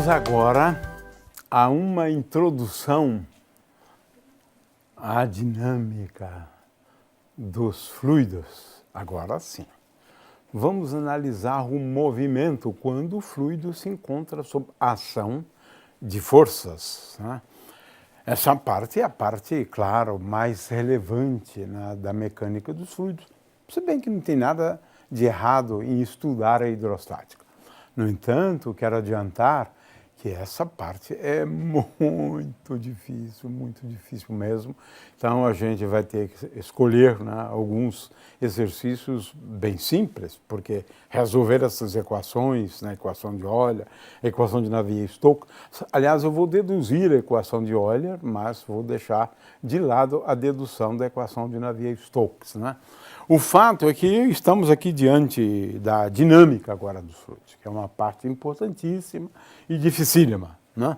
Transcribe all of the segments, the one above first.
agora a uma introdução à dinâmica dos fluidos. Agora sim, vamos analisar o movimento quando o fluido se encontra sob a ação de forças, né? Essa parte é a parte, claro, mais relevante, né, da mecânica dos fluidos, se bem que não tem nada de errado em estudar a hidrostática. No entanto, quero adiantar que essa parte é muito difícil mesmo. Então, a gente vai ter que escolher, né, alguns exercícios bem simples, porque resolver essas equações, né, equação de Euler, equação de Navier-Stokes, aliás, eu vou deduzir a equação de Euler, mas vou deixar de lado a dedução da equação de Navier-Stokes, né? O fato é que estamos aqui diante da dinâmica agora dos fluidos, que é uma parte importantíssima e dificílima, né?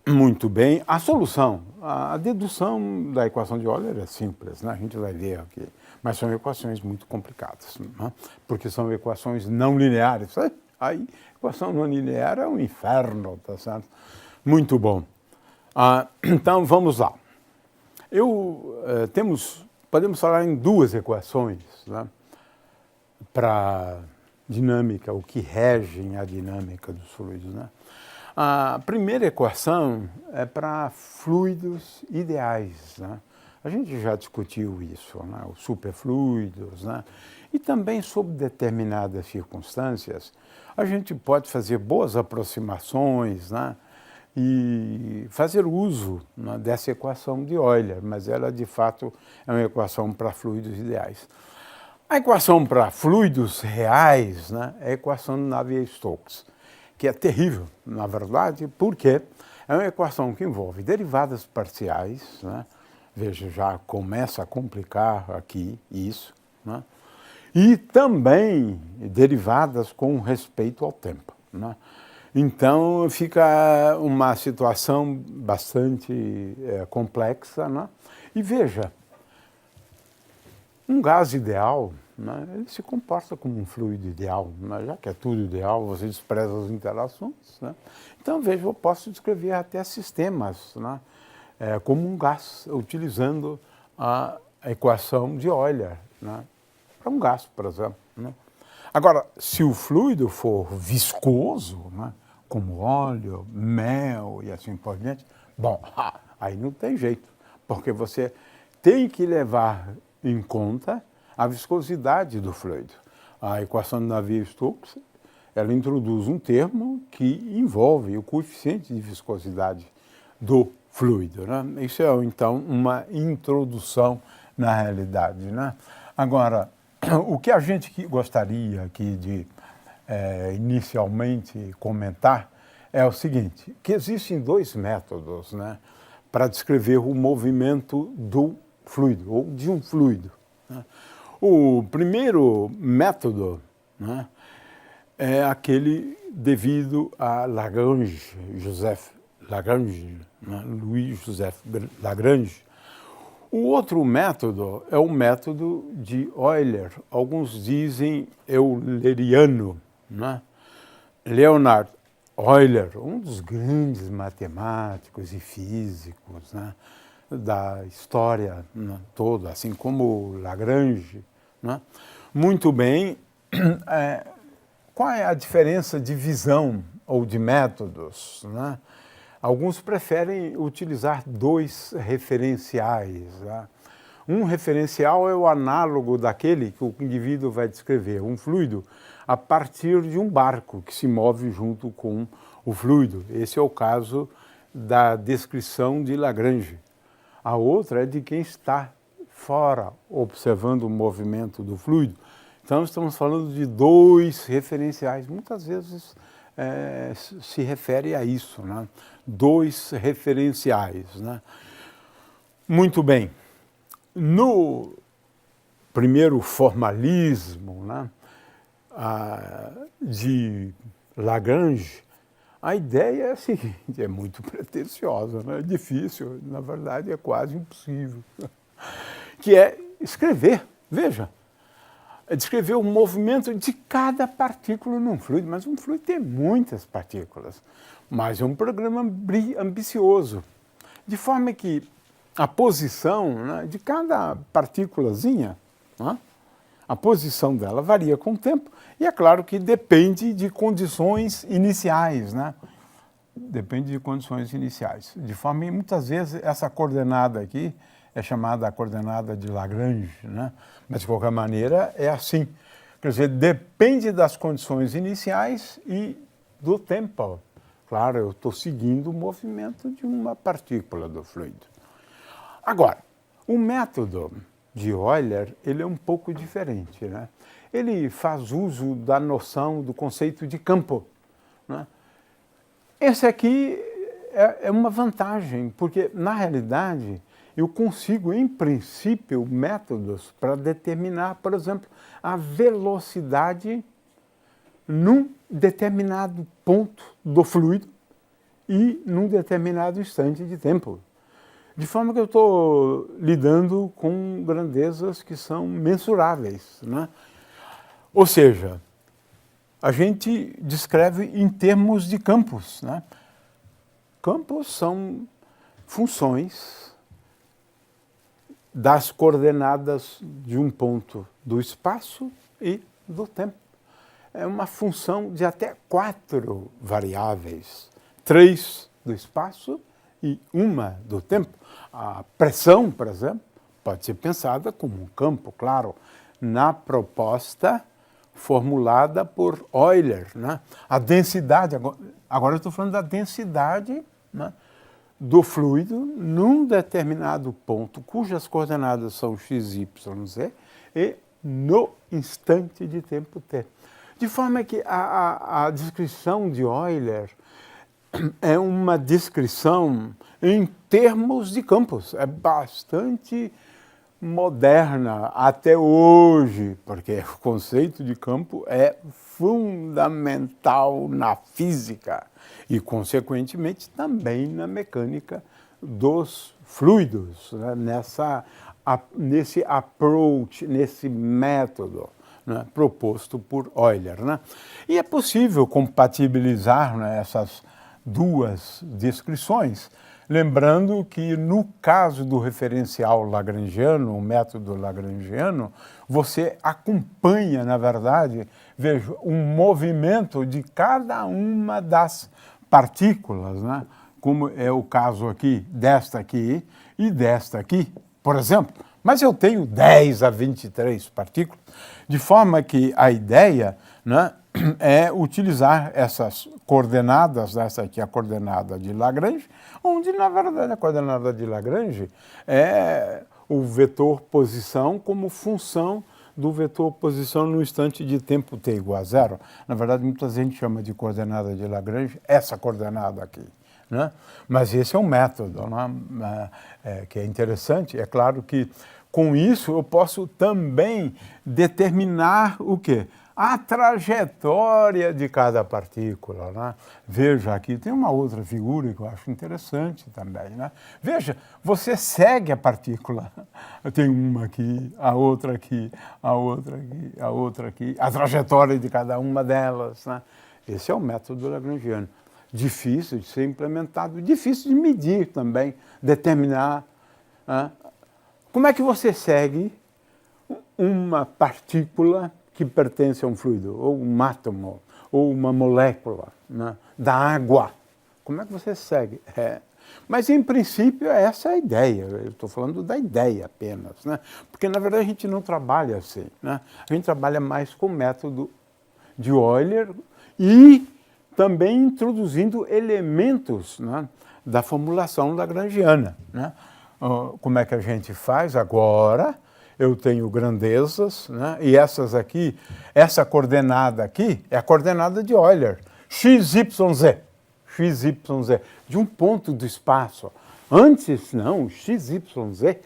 Muito bem. A solução, a dedução da equação de Euler é simples, né? A gente vai ver aqui, mas são equações muito complicadas, né? Porque são equações não lineares. Aí, equação não linear é um inferno, tá certo? Muito bom. Então, vamos lá. Podemos falar em duas equações, né, para dinâmica, o que regem a dinâmica dos fluidos, né? A primeira equação é para fluidos ideais, né? A gente já discutiu isso, né, os superfluidos, né? E também, sob determinadas circunstâncias, a gente pode fazer boas aproximações, né, e fazer uso, né, dessa equação de Euler, mas ela, de fato, é uma equação para fluidos ideais. A equação para fluidos reais, né, é a equação de Navier-Stokes, que é terrível, na verdade, porque é uma equação que envolve derivadas parciais, né? Veja, já começa a complicar aqui isso, né? E também derivadas com respeito ao tempo, né? Então, fica uma situação bastante complexa, né? E veja, um gás ideal, né, ele se comporta como um fluido ideal, né? Já que é tudo ideal, você despreza as interações, né? Então, veja, eu posso descrever até sistemas, né, como um gás, utilizando a equação de Euler, né, para um gás, por exemplo, né? Agora, se o fluido for viscoso, né, como óleo, mel e assim por diante, bom, aí não tem jeito, porque você tem que levar em conta a viscosidade do fluido. A equação de Navier-Stokes, ela introduz um termo que envolve o coeficiente de viscosidade do fluido, né? Isso é, então, uma introdução na realidade, né? Agora, o que a gente gostaria aqui de inicialmente comentar é o seguinte, que existem dois métodos, né, para descrever o movimento do fluido, ou de um fluido, né? O primeiro método, né, é aquele devido a Lagrange, Joseph Lagrange, né, Louis Joseph Lagrange. O outro método é o método de Euler, alguns dizem euleriano, né? Leonhard Euler, um dos grandes matemáticos e físicos, né, da história, né, toda, assim como Lagrange, né? Muito bem. Qual é a diferença de visão ou de métodos, né? Alguns preferem utilizar dois referenciais, né? Um referencial é o análogo daquele que o indivíduo vai descrever, um fluido, a partir de um barco que se move junto com o fluido. Esse é o caso da descrição de Lagrange. A outra é de quem está fora, observando o movimento do fluido. Então, estamos falando de dois referenciais. Muitas vezes se refere a isso, né? Dois referenciais, né? Muito bem. No primeiro formalismo, né, de Lagrange, a ideia é a seguinte, é muito pretensiosa, né? É difícil, na verdade é quase impossível, que é escrever, veja, descrever o movimento de cada partícula num fluido, mas um fluido tem muitas partículas, mas é um programa ambicioso, de forma que a posição, né, de cada partículazinha, né, a posição dela varia com o tempo, e é claro que depende de condições iniciais, né? Depende de condições iniciais. De forma que muitas vezes essa coordenada aqui é chamada a coordenada de Lagrange, né? Mas de qualquer maneira é assim. Quer dizer, depende das condições iniciais e do tempo. Claro, eu estou seguindo o movimento de uma partícula do fluido. Agora, o método de Euler, ele é um pouco diferente, né? Ele faz uso da noção do conceito de campo, né? Esse aqui é uma vantagem, porque, na realidade, eu consigo, em princípio, métodos para determinar, por exemplo, a velocidade num determinado ponto do fluido e num determinado instante de tempo. De forma que eu estou lidando com grandezas que são mensuráveis, né? Ou seja, a gente descreve em termos de campos, né? Campos são funções das coordenadas de um ponto do espaço e do tempo. É uma função de até 4 variáveis, 3 do espaço e 1 do tempo. A pressão, por exemplo, pode ser pensada como um campo, claro, na proposta formulada por Euler, né? A densidade, agora eu estou falando da densidade, né, do fluido num determinado ponto, cujas coordenadas são x, y, z, e no instante de tempo t. De forma que a descrição de Euler é uma descrição em termos de campos, é bastante moderna até hoje, porque o conceito de campo é fundamental na física e, consequentemente, também na mecânica dos fluidos, né? Nesse approach, nesse método, né, proposto por Euler, né? E é possível compatibilizar, né, essas duas descrições, lembrando que no caso do referencial lagrangiano, o método lagrangiano, você acompanha, na verdade, veja, um movimento de cada uma das partículas, né? Como é o caso aqui, desta aqui e desta aqui, por exemplo. Mas eu tenho 10 a 23 partículas, de forma que a ideia, né, é utilizar essas coordenadas, essa aqui é a coordenada de Lagrange, onde, na verdade, a coordenada de Lagrange é o vetor posição como função do vetor posição no instante de tempo t igual a 0. Na verdade, muita gente chama de coordenada de Lagrange essa coordenada aqui, né? Mas esse é um método, né, que é interessante. É claro que, com isso, eu posso também determinar o quê? A trajetória de cada partícula, né? Veja, aqui tem uma outra figura que eu acho interessante também, né? Veja, você segue a partícula. Tem uma aqui, a outra aqui, a outra aqui, a outra aqui, a trajetória de cada uma delas, né? Esse é o método lagrangiano. Difícil de ser implementado, difícil de medir também, determinar, né? Como é que você segue uma partícula que pertence a um fluido, ou um átomo, ou uma molécula, né, da água? Como é que você segue? Mas, em princípio, essa é a ideia. Eu estou falando da ideia apenas, né? Porque, na verdade, a gente não trabalha assim, né? A gente trabalha mais com o método de Euler e também introduzindo elementos, né, da formulação lagrangiana, né? Como é que a gente faz agora? Eu tenho grandezas, né? E essas aqui, essa coordenada aqui é a coordenada de Euler, x, y, z, de um ponto do espaço. Antes, não, x, y, z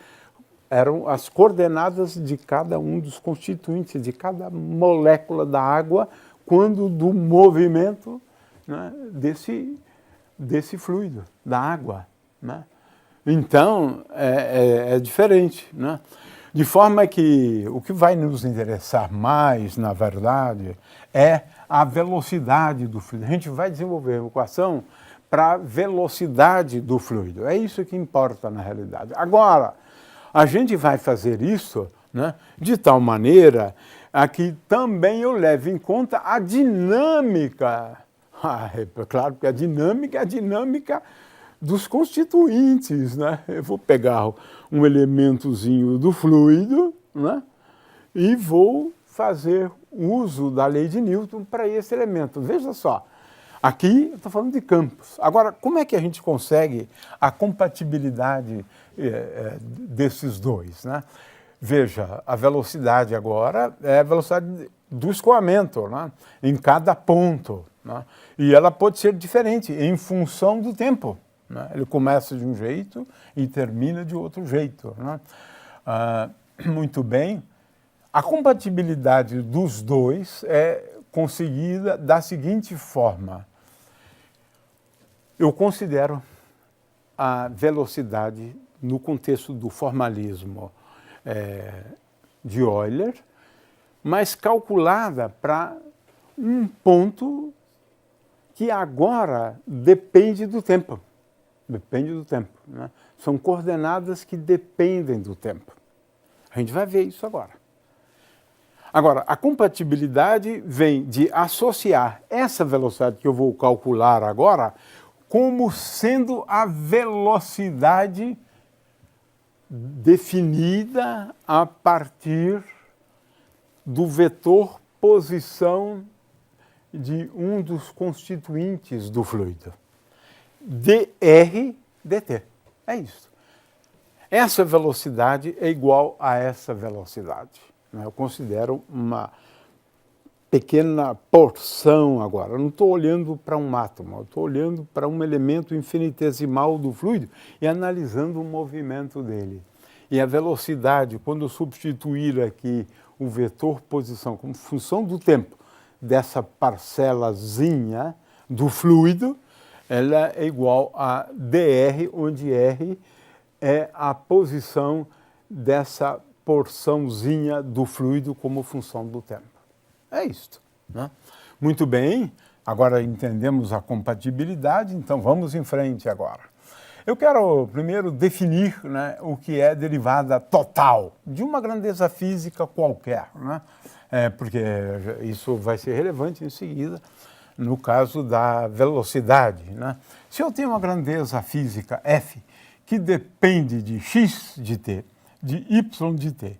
eram as coordenadas de cada um dos constituintes, de cada molécula da água, quando do movimento, né, desse fluido, da água, né? Então, é diferente, né? De forma que o que vai nos interessar mais, na verdade, é a velocidade do fluido. A gente vai desenvolver uma equação para a velocidade do fluido. É isso que importa na realidade. Agora, a gente vai fazer isso, né, de tal maneira a que também eu leve em conta a dinâmica. É claro que a dinâmica é a dinâmica dos constituintes, né? Eu vou pegar um elementozinho do fluido, né, e vou fazer uso da lei de Newton para esse elemento. Veja só, aqui eu estou falando de campos. Agora, como é que a gente consegue a compatibilidade desses dois, né? Veja, a velocidade agora é a velocidade do escoamento, né, em cada ponto, né? E ela pode ser diferente em função do tempo, né? Ele começa de um jeito e termina de outro jeito, né? Muito bem. A compatibilidade dos dois é conseguida da seguinte forma. Eu considero a velocidade no contexto do formalismo de Euler, mas calculada para um ponto que agora depende do tempo. Depende do tempo, né? São coordenadas que dependem do tempo. A gente vai ver isso agora. Agora, a compatibilidade vem de associar essa velocidade que eu vou calcular agora como sendo a velocidade definida a partir do vetor posição de um dos constituintes do fluido, dr dt. É isso. Essa velocidade é igual a essa velocidade. Eu considero uma pequena porção agora. Eu não estou olhando para um átomo, eu estou olhando para um elemento infinitesimal do fluido e analisando o movimento dele. E a velocidade, quando eu substituir aqui o vetor posição como função do tempo dessa parcelazinha do fluido, ela é igual a dr, onde r é a posição dessa porçãozinha do fluido como função do tempo. É isto, né? Muito bem, agora entendemos a compatibilidade, então vamos em frente agora. Eu quero primeiro definir, né, o que é derivada total de uma grandeza física qualquer, né? Porque isso vai ser relevante em seguida no caso da velocidade, né? Se eu tenho uma grandeza física f que depende de x de t, de y de t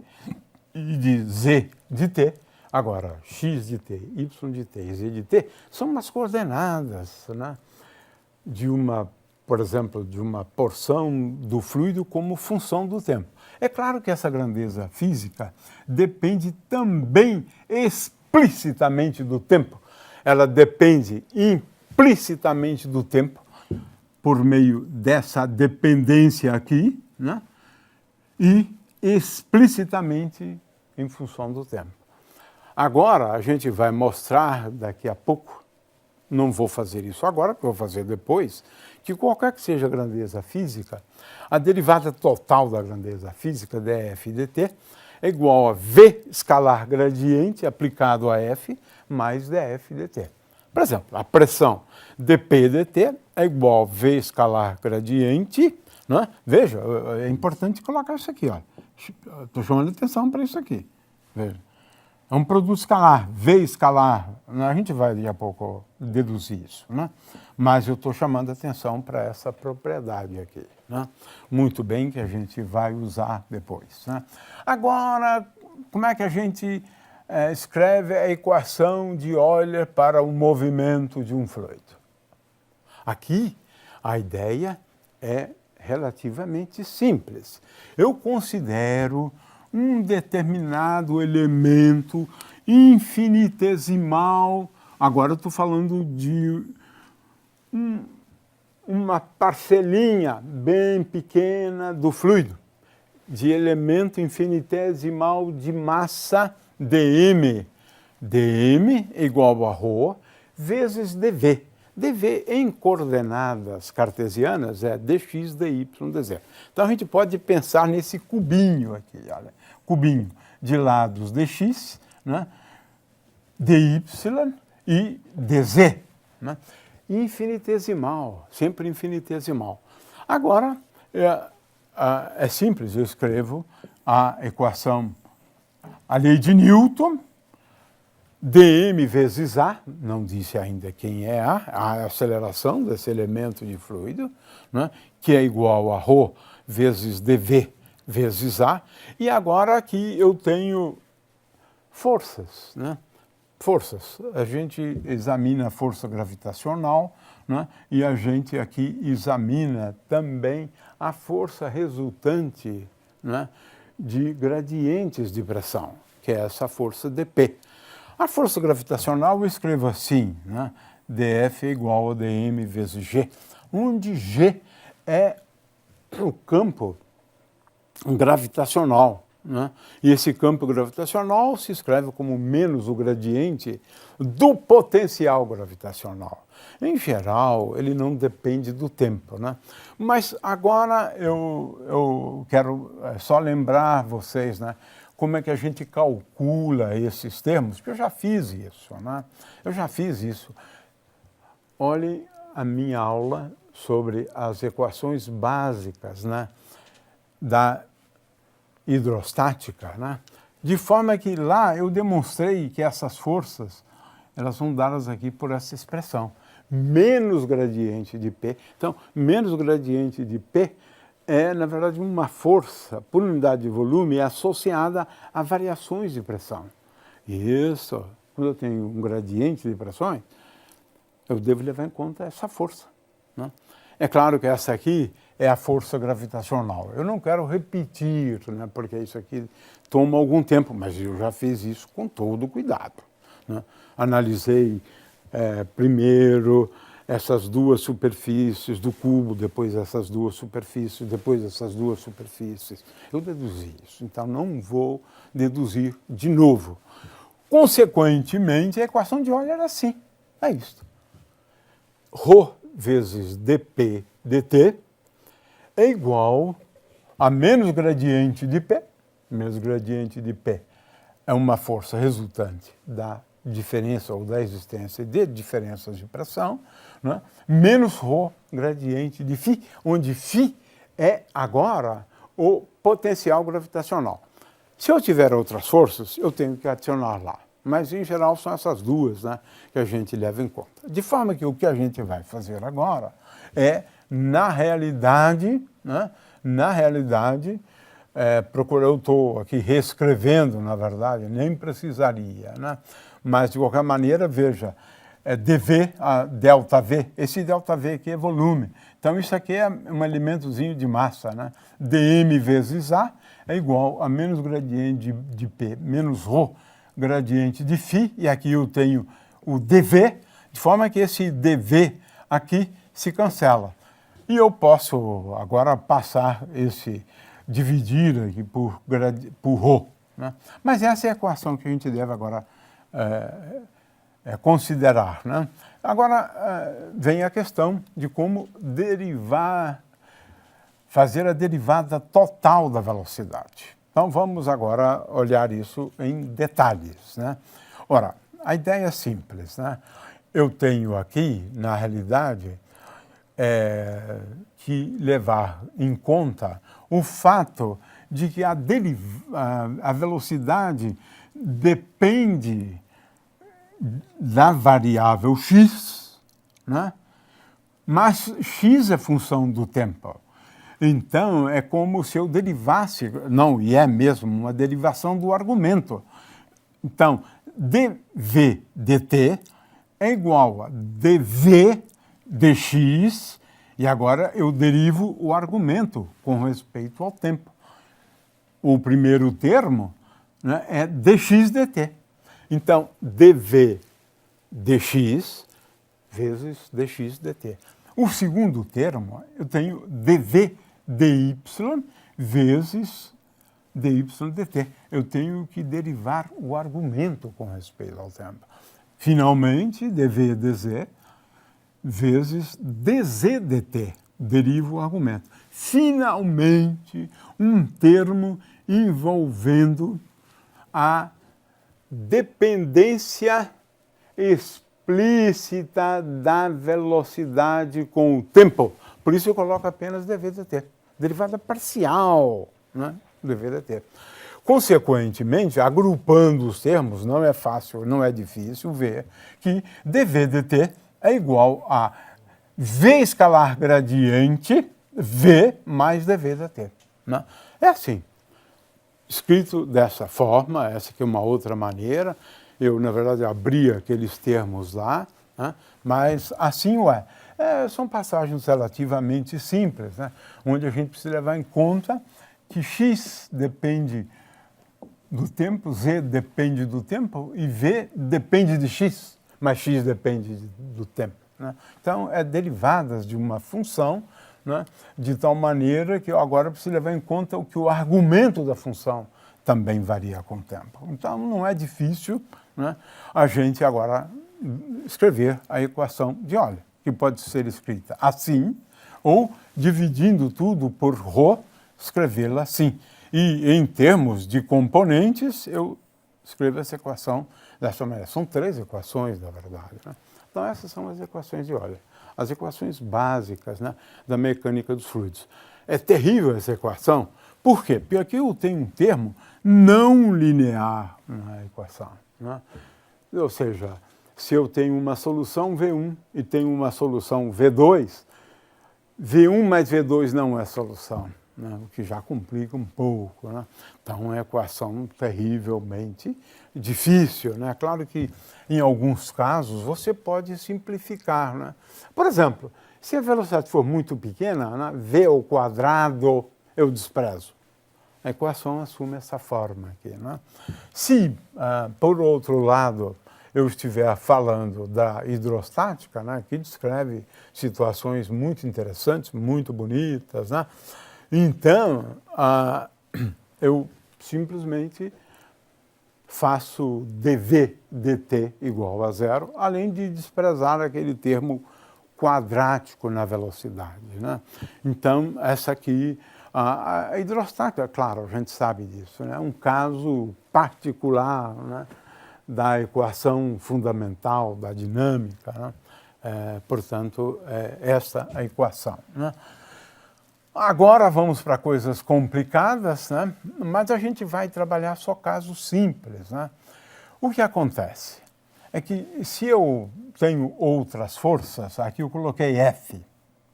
e de z de t, agora x de t, y de t e z de t são umas coordenadas, né, de uma, por exemplo, de uma porção do fluido como função do tempo. É claro que essa grandeza física depende também explicitamente do tempo. Ela depende implicitamente do tempo por meio dessa dependência aqui, né? E explicitamente em função do tempo. Agora a gente vai mostrar daqui a pouco, não vou fazer isso agora, porque vou fazer depois, que qualquer que seja a grandeza física, a derivada total da grandeza física, df dt, é igual a v escalar gradiente aplicado a f mais df dt. Por exemplo, a pressão dp dt é igual a v escalar gradiente, né? Veja, é importante colocar isso aqui, olha. Estou chamando atenção para isso aqui. Veja. É um produto escalar, v escalar. A gente vai daqui a pouco deduzir isso, né? Mas eu estou chamando atenção para essa propriedade aqui, né? Muito bem, que a gente vai usar depois, né? Agora, como é que a gente escreve a equação de Euler para o movimento de um fluido? Aqui, a ideia é relativamente simples. Eu considero um determinado elemento infinitesimal, agora eu estou falando de uma parcelinha bem pequena do fluido, de elemento infinitesimal de massa dm. dm é igual a ρ vezes dv. dv em coordenadas cartesianas é dx, dy, dz. Então a gente pode pensar nesse cubinho aqui, olha, cubinho de lados dx, né, dy e dz, né, infinitesimal, sempre infinitesimal. Agora, é simples, eu escrevo a equação, a lei de Newton, dm vezes a, não disse ainda quem é a aceleração desse elemento de fluido, né, que é igual a ρ vezes dv vezes a, e agora aqui eu tenho forças, né? Forças. A gente examina a força gravitacional, né? E a gente aqui examina também a força resultante, né, de gradientes de pressão, que é essa força dp. A força gravitacional eu escrevo assim, né? dF é igual a dm vezes g, onde g é o campo gravitacional, né? E esse campo gravitacional se escreve como menos o gradiente do potencial gravitacional. Em geral, ele não depende do tempo, né? Mas agora eu quero só lembrar vocês, né, como é que a gente calcula esses termos, porque eu já fiz isso, né? Eu já fiz isso. Olhe a minha aula sobre as equações básicas, né, da hidrostática, né? De forma que lá eu demonstrei que essas forças, elas são dadas aqui por essa expressão, menos gradiente de P. Então, menos gradiente de P é, na verdade, uma força por unidade de volume associada a variações de pressão. E isso, quando eu tenho um gradiente de pressões, eu devo levar em conta essa força, né? É claro que essa aqui é a força gravitacional. Eu não quero repetir, né, porque isso aqui toma algum tempo, mas eu já fiz isso com todo cuidado, né? Analisei primeiro essas duas superfícies do cubo, depois essas duas superfícies, depois essas duas superfícies. Eu deduzi isso, então não vou deduzir de novo. Consequentemente, a equação de Euler era assim, é isso. Ρ vezes dp dt é igual a menos gradiente de P. Menos gradiente de P é uma força resultante da diferença ou da existência de diferenças de pressão, né? Menos ρ gradiente de φ, onde φ é agora o potencial gravitacional. Se eu tiver outras forças, eu tenho que adicionar lá. Mas, em geral, são essas duas, né, que a gente leva em conta. De forma que o que a gente vai fazer agora é, na realidade, né, eu estou aqui reescrevendo, na verdade, nem precisaria, né? Mas, de qualquer maneira, veja, dV, a ΔV, esse ΔV aqui é volume. Então, isso aqui é um elementozinho de massa, né? dm vezes A é igual a menos gradiente de P menos ρ gradiente de φ, e aqui eu tenho o dV, de forma que esse dV aqui se cancela. E eu posso agora passar dividir aqui por ρ, né? Mas essa é a equação que a gente deve agora considerar, né? Agora vem a questão de como fazer a derivada total da velocidade. Então, vamos agora olhar isso em detalhes, né? Ora, a ideia é simples, né? Eu tenho aqui, na realidade, que levar em conta o fato de que a velocidade depende da variável x, né? Mas x é função do tempo. Então, é como se eu derivasse, não, e é mesmo uma derivação do argumento. Então, dv dt é igual a dv dx, e agora eu derivo o argumento com respeito ao tempo. O primeiro termo, né, é dx dt. Então, dv dx vezes dx dt. O segundo termo, eu tenho dv dy vezes dy dt. Eu tenho que derivar o argumento com respeito ao tempo. Finalmente, dv dz vezes dz dt, deriva o argumento. Finalmente, um termo envolvendo a dependência explícita da velocidade com o tempo. Por isso eu coloco apenas dv dt, derivada parcial, né? dv dt. Consequentemente, agrupando os termos, não é fácil, não é difícil ver que dv dt é igual a v escalar gradiente v mais dv dt. Né? É assim, escrito dessa forma, essa aqui é uma outra maneira. Eu, na verdade, abri aqueles termos lá, né? Mas assim são passagens relativamente simples, né? Onde a gente precisa levar em conta que x depende do tempo, z depende do tempo e v depende de x, mas x depende do tempo. Né? Então, derivadas de uma função, né? De tal maneira que eu agora preciso levar em conta que o argumento da função também varia com o tempo. Então, não é difícil, né, a gente agora escrever a equação de Euler, que pode ser escrita assim, ou dividindo tudo por ρ, escrevê-la assim. E em termos de componentes, eu escrevo essa equação dessa maneira. São 3 equações, na verdade. Né? Então, essas são as equações de Euler, as equações básicas, né, da mecânica dos fluidos. É terrível essa equação. Por quê? Porque aqui eu tenho um termo não linear na equação. Né? Ou seja, se eu tenho uma solução V1 e tenho uma solução V2, V1 mais V2 não é solução, né? O que já complica um pouco. Né? Então, é uma equação terrivelmente difícil. Né? Claro que, em alguns casos, você pode simplificar. Né? Por exemplo, se a velocidade for muito pequena, né, v ao quadrado eu desprezo. A equação assume essa forma aqui. Né? Se, por outro lado, eu estiver falando da hidrostática, né, que descreve situações muito interessantes, muito bonitas, né? Então, eu simplesmente faço dv dt igual a 0, além de desprezar aquele termo quadrático na velocidade. Né? Então, essa aqui, a hidrostática, claro, a gente sabe disso, né? É um caso particular, né, da equação fundamental da dinâmica. Né? Portanto, essa a equação. Né? Agora vamos para coisas complicadas, né? Mas a gente vai trabalhar só casos simples. Né? O que acontece é que se eu tenho outras forças, aqui eu coloquei F,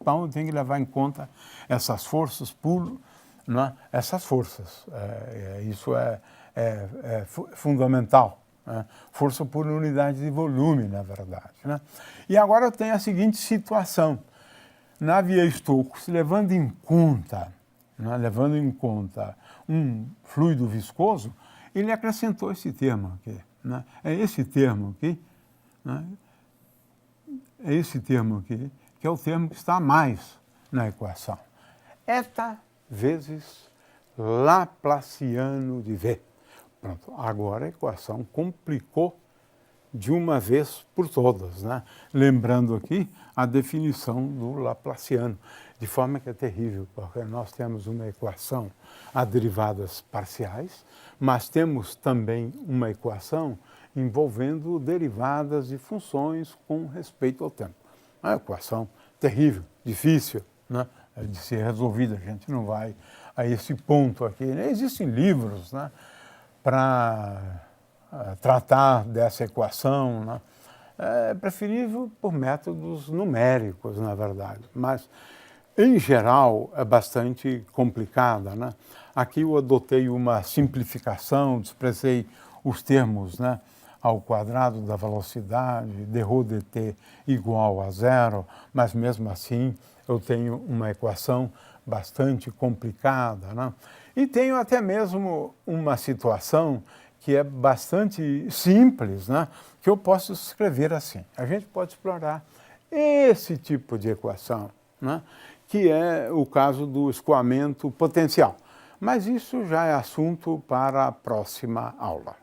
então eu tenho que levar em conta essas forças por, né? Essas forças. Isso é fundamental. Né? Força por unidade de volume, na verdade. Né? E agora eu tenho a seguinte situação. Navier-Stokes, levando em conta um fluido viscoso, ele acrescentou esse termo aqui. Né? É esse termo aqui, né? É esse termo aqui, que é o termo que está a mais na equação. Eta vezes Laplaciano de V. Pronto, agora a equação complicou de uma vez por todas, né? Lembrando aqui a definição do Laplaciano, de forma que é terrível, porque nós temos uma equação a derivadas parciais, mas temos também uma equação envolvendo derivadas de funções com respeito ao tempo. É uma equação terrível, difícil, né, de ser resolvida. A gente não vai a esse ponto aqui. Existem livros, né, para tratar dessa equação, né? É preferível por métodos numéricos, na verdade, mas, em geral, é bastante complicada. Né? Aqui eu adotei uma simplificação, desprezei os termos, né, ao quadrado da velocidade, dρ dt igual a 0, mas, mesmo assim, eu tenho uma equação bastante complicada. Né? E tenho até mesmo uma situação que é bastante simples, né? Que eu posso escrever assim. A gente pode explorar esse tipo de equação, né? Que é o caso do escoamento potencial. Mas isso já é assunto para a próxima aula.